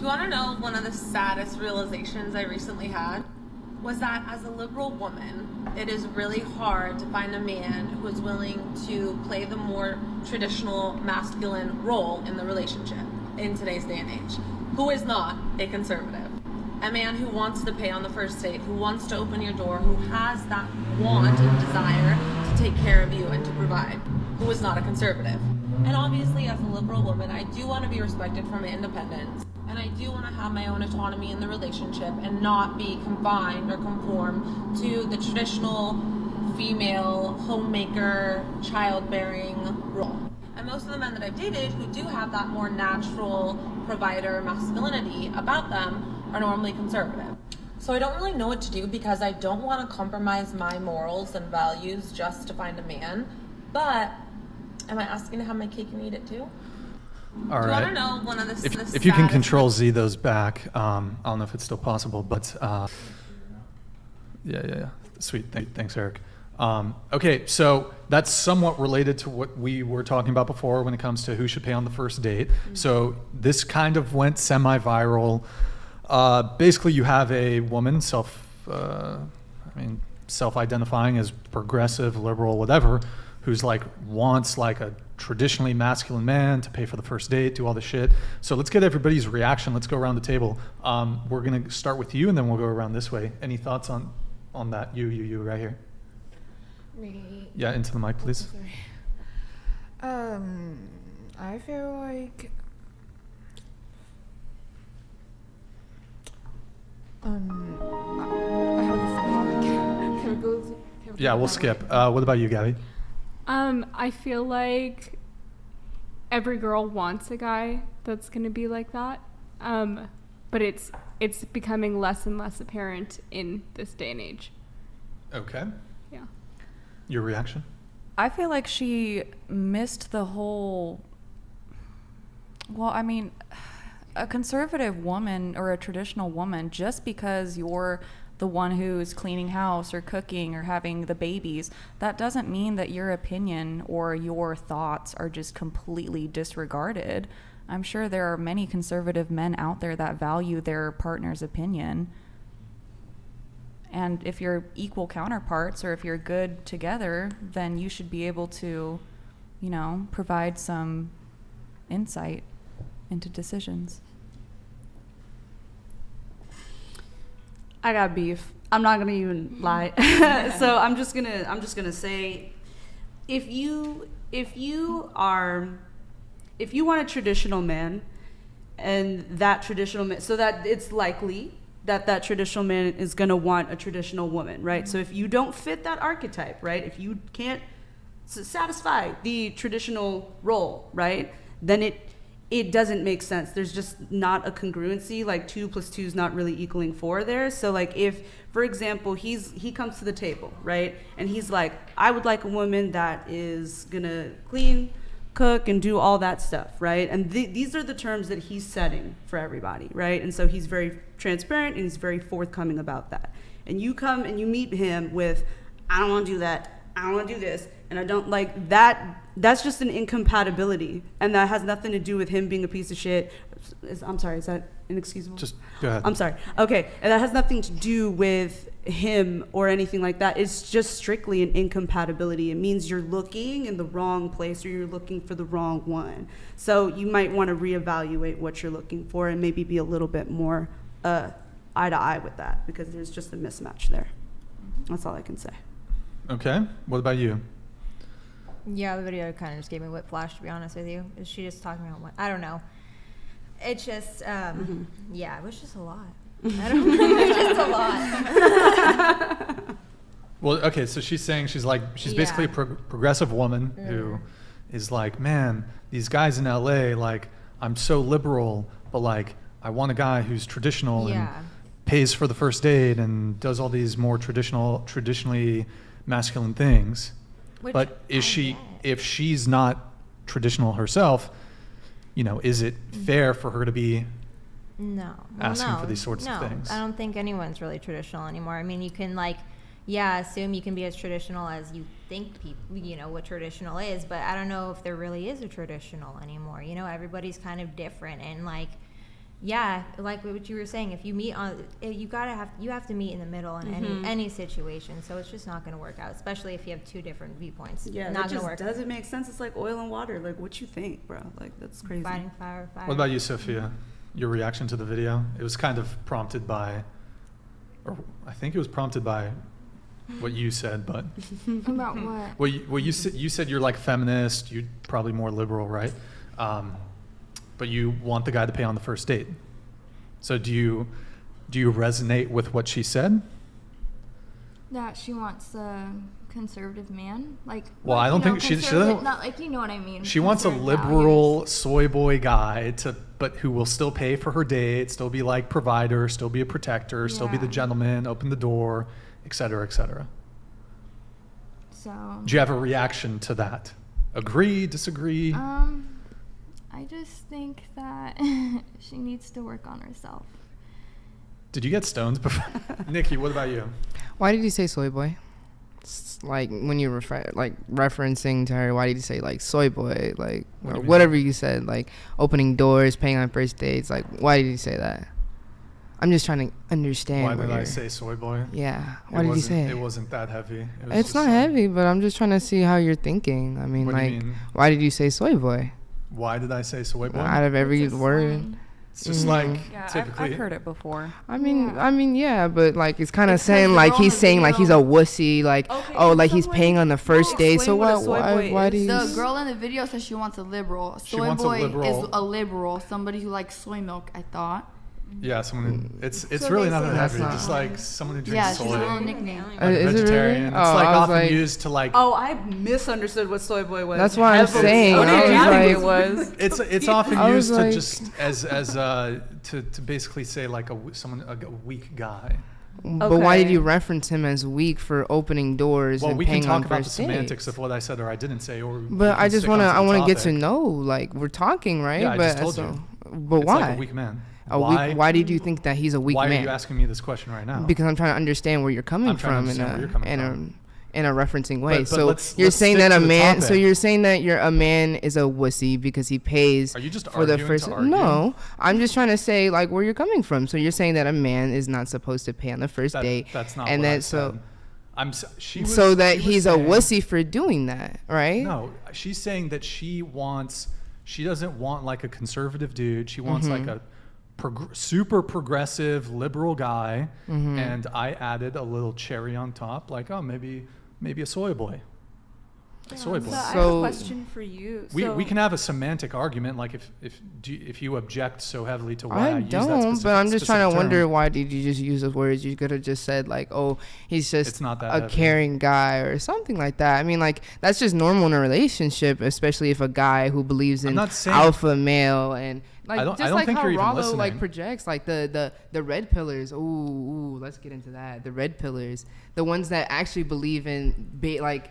Do you want to know one of the saddest realizations I recently had? Was that as a liberal woman, it is really hard to find a man who is willing to play the more traditional masculine role in the relationship in today's day and age, who is not a conservative. A man who wants to pay on the first date, who wants to open your door, who has that want and desire to take care of you and to provide, who is not a conservative. And obviously, as a liberal woman, I do want to be respected for my independence. And I do want to have my own autonomy in the relationship and not be confined or conform to the traditional female homemaker, childbearing role. And most of the men that I've dated who do have that more natural provider masculinity about them are normally conservative. So I don't really know what to do because I don't want to compromise my morals and values just to find a man. But am I asking to have my cake and eat it too? All Do you right. want to know one of the If you can control Z those back, I don't know if it's still possible, but yeah. Sweet. Thanks, Eric. Okay, so that's somewhat related to what we were talking about before when it comes to who should pay on the first date. Mm-hmm. So this kind of went semi-viral. Basically, you have a woman self-identifying as progressive, liberal, whatever, who's like wants like a traditionally masculine man to pay for the first date, do all the shit. So let's get everybody's reaction. Let's go around the table. We're gonna start with you, and then we'll go around this way. Any thoughts on that? You right here. Me. Yeah, into the mic, please. Sorry. I feel like I have a thought. Can we go? Yeah, we'll skip. What about you, Gabby? I feel like every girl wants a guy that's going to be like that. But it's becoming less and less apparent in this day and age. Okay. Yeah. Your reaction? I feel like she missed the whole. Well, I mean, a conservative woman or a traditional woman, just because you're the one who's cleaning house or cooking or having the babies, that doesn't mean that your opinion or your thoughts are just completely disregarded. I'm sure there are many conservative men out there that value their partner's opinion. And if you're equal counterparts or if you're good together, then you should be able to, provide some insight into decisions. I got beef. I'm not gonna even lie. So I'm just gonna say, if you want a traditional man, and that traditional man, so that it's likely that traditional man is gonna want a traditional woman, right? So if you don't fit that archetype, right? If you can't satisfy the traditional role, right? Then it doesn't make sense. There's just not a congruency. Like 2 + 2 is not really equaling 4 there. So like if, for example, he comes to the table, right? And he's like, I would like a woman that is gonna clean, cook, and do all that stuff, right? And these are the terms that he's setting for everybody, right? And so he's very transparent and he's very forthcoming about that. And you come and you meet him with, I don't wanna do that, I don't wanna do this, and I don't like that. That's just an incompatibility, and that has nothing to do with him being a piece of shit. I'm sorry, is that inexcusable? Just go ahead. I'm sorry. Okay, and that has nothing to do with him or anything like that. It's just strictly an incompatibility. It means you're looking in the wrong place or you're looking for the wrong one. So you might want to reevaluate what you're looking for and maybe be a little bit more eye to eye with that, because there's just a mismatch there. That's all I can say. Okay. What about you? Yeah, the video kind of just gave me whiplash, to be honest with you. Is she just talking about what? I don't know. It's just, yeah, it was just a lot. I don't know. It was just a lot. Well, okay, so she's saying she's basically a progressive woman who is like, man, these guys in LA, like, I'm so liberal, but like, I want a guy who's traditional and pays for the first date and does all these more traditionally masculine things. But if she's not traditional herself, is it fair for her to be asking for these sorts of things? I don't think anyone's really traditional anymore. I mean, you can assume you can be as traditional as you think people, what traditional is, but I don't know if there really is a traditional anymore. Everybody's kind of different, and yeah, like what you were saying, if you meet on, you have to meet in the middle in any situation. So it's just not going to work out, especially if you have two different viewpoints. Yeah, not that going to just work. doesn't make sense. It's like oil and water. Like, what you think, bro? Like, that's crazy. Fighting fire. What about you, Sophia? Your reaction to the video? It was kind of prompted by, or I think it was prompted by what you said, but About what? well, you said you're like feminist. You're probably more liberal, right? But you want the guy to pay on the first date. So do you resonate with what she said? That she wants a conservative man, like. Well, like, I don't you know, think she conservative- doesn't. Not like, you know what I mean. She wants a conservative liberal values. soy boy guy but who will still pay for her date, still be like provider, still be a protector, still be the Yeah. gentleman, open the door, et cetera, et cetera. So. Do you have a reaction to that? Agree, disagree? I just think that she needs to work on herself. Did you get stoned before? Nikki, what about you? Why did you say soy boy? Like when you referencing to her, why did you say like soy boy, like What do or you mean? whatever you said, like opening doors, paying on first dates? Like why did you say that? I'm just trying to understand. Why what did I you're- say soy boy? Yeah. Why did you say It it? wasn't that heavy. It was It's just not heavy, but I'm just trying to see how you're thinking. I mean, What do you like, mean? why did you say soy boy? Why did I say soy boy? Out of every It's a word. slang. It's just like Yeah, typically. I've heard it before. I mean, Yeah. yeah, but like it's kind of It's 'cause saying the like girl in he's the saying like he's a video- wussy, like Okay, oh, can like he's someone- paying on the first date. So explain what a why soy boy why is? do you? The girl in the video says she wants a liberal. She Soy wants a boy liberal. is a liberal, somebody who likes soy milk, I thought. Yeah, someone. It's So really they not say that that's heavy. not- Just like someone who drinks Yeah, she's soy. a little Like nickname. Is it really? vegetarian. It's Oh, like I was often like- used to like. Oh, I misunderstood what soy boy was. That's why I'm Heavily. saying, What I did you was think like- it was? It's often I was used to like- just as to basically say like a weak guy. But why did Okay. you reference him as weak for opening doors Well, and we can paying talk on about the first semantics dates? of what I said or I didn't say, or. we But can I just stick want to. onto I the want to get to topic. know. Like we're talking, right? Yeah, I but just told you. But It's why? like a weak man. Why did you think that he's a weak Why man? are you asking me this question right now? Because I'm trying to understand where you're coming I'm trying to from understand where you're coming from. in a referencing way. But So let's you're saying stick that to a the man. So topic. you're saying that a man is a wussy because he pays Are you just for the arguing first. to argue? No, I'm just trying to say like where you're coming from. So you're saying that a man is not supposed to pay on the first date. That's not and what I that so. said. She was, So that she was he's a saying- wussy for doing that, right? No, she's saying that she doesn't want like a conservative dude. She wants like a super progressive liberal guy. And I added a little cherry on top, like, oh, maybe a soy boy. A soy boy. So I have a So- question for you. We can have a semantic argument, like if you object so heavily to why I, I use that don't, specific, but I'm just trying to specific wonder term. why did you just use those words? You could have just said like, "Oh, he's just It's not that a heavy. caring guy" or something like that. I mean, like that's just normal in a relationship, especially if a guy who believes in not saying- alpha male and like I don't just like think how you're even Rollo like listening. projects like the red pillars. Ooh, let's get into that. The red pillars, the ones that actually believe in like.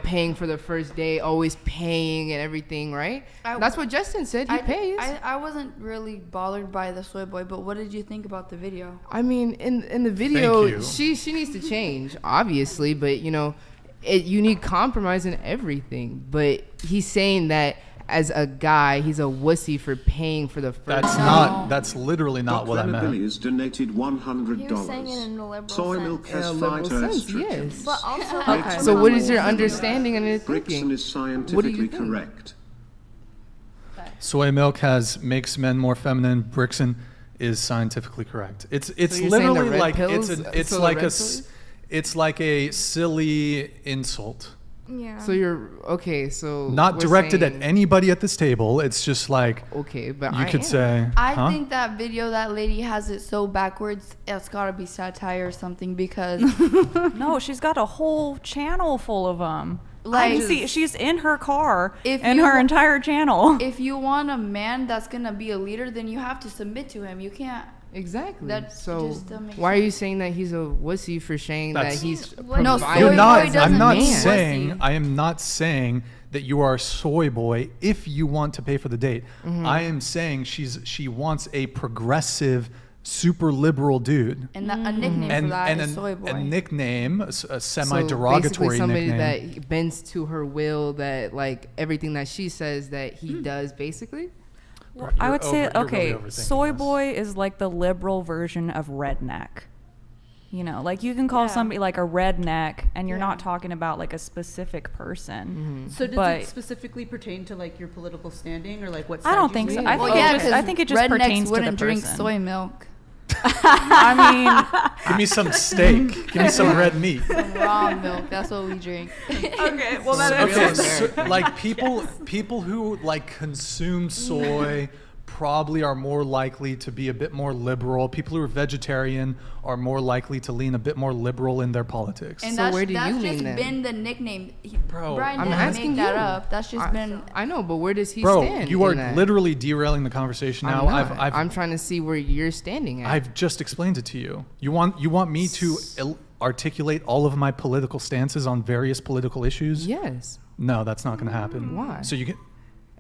Paying for the first day, always paying and everything, right? That's what Justin said. He pays. I wasn't really bothered by the soy boy, but what did you think about the video? I mean, in the video, you. she needs to change, obviously, but you need compromise in everything. But he's saying that as a guy, he's a wussy for paying for the first. That's literally not what I meant. Billy's donated $100. He was saying it in a liberal Soy sense. milk In has a liberal phytoestrogens. sense, yes. But also, Okay. So what is your understanding and your Brixton thinking? is scientifically think? correct. Soy milk makes men more feminine. Brixton is scientifically correct. It's you're saying literally the red like pills? it's So the like red a s- it's like a silly insult, yeah. So you're okay. So not we're directed at saying- anybody at this table. It's just like Okay, but you I could am. say, I huh? think that video, that lady has it so backwards, it's gotta be satire or something because No, she's got a whole channel full of them. Like- I see, she's in her car If and you- her entire channel. if you want a man that's gonna be a leader, then you have to submit to him. You can't. Exactly. That So just doesn't make why are you saying that he's a wussy for saying That's- that he's No, providing You're soy not. boy doesn't I'm not mean saying. wussy. I am not saying that you are a soy boy if you want to pay for the date. Mm-hmm. I am saying she wants a progressive, super liberal dude. And that, a nickname for And that is a, soy boy. a nickname, a So semi-derogatory basically somebody nickname. that bends to her will, that like everything that she says that he does, basically. I would say, you're okay, really overthinking soy this. boy is like the liberal version of redneck. You know, like you can call somebody like a redneck, and you're not talking about like a specific person. So does But it specifically pertain to like your political standing or like what? I don't side think you so. lean I on? think I think it just rednecks pertains to the wouldn't drink person. soy milk. I Give me some steak. Give me some red meat. Raw milk. That's what we drink. Okay, well that Okay, so, like people who like consume soy probably are more likely to be a bit more liberal. People who are vegetarian are more likely to lean a bit more liberal in their politics. And So that's, where do that's you just lean then? been the nickname. Bro, Brian I'm didn't asking make that you. up. That's just been. I know, but where does he Bro, stand? you are in that? literally derailing the conversation now. I'm not. I'm trying to see where you're standing at. I've just explained it to you. You want me to articulate all of my political stances on various political issues? Yes. No, that's not going to happen. Why? So you can.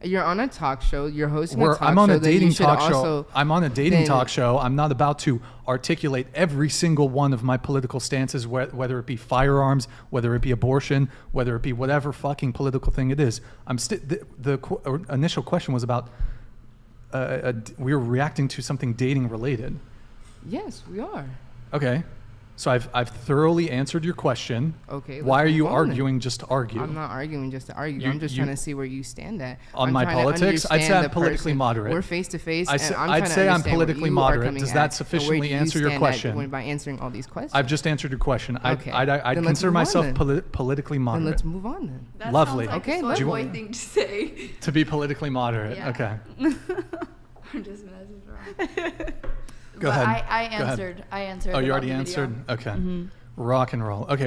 You're on a talk show. You're hosting a talk I'm on show. a then you dating should talk show. also I'm on a dating then- talk show. I'm not about to articulate every single one of my political stances, whether it be firearms, whether it be abortion, whether it be whatever fucking political thing it is. The initial question was about we were reacting to something dating related. Yes, we are. Okay. So I've thoroughly answered your question. Okay. Why let's are you move on then. arguing just to argue? I'm not arguing just to argue. You- I'm just you- trying to see where you stand at. On I'm my trying to politics? I'd say understand I'm the politically person. moderate. We're face to face. I'd say I'm politically moderate. Does that sufficiently answer your question? By answering all these questions. I'd just answered your question. Okay. I'd Then let's consider move on myself then. politically Then moderate. let's move on then. That Lovely. Sounds like Okay, a let's- soy Do you boy want- thing to say. To be politically moderate. Yeah. Okay. I'm just messing around. Go But ahead. I Go ahead. answered. I answered. Oh, you about already the video. answered? Okay. Rock and roll. Okay.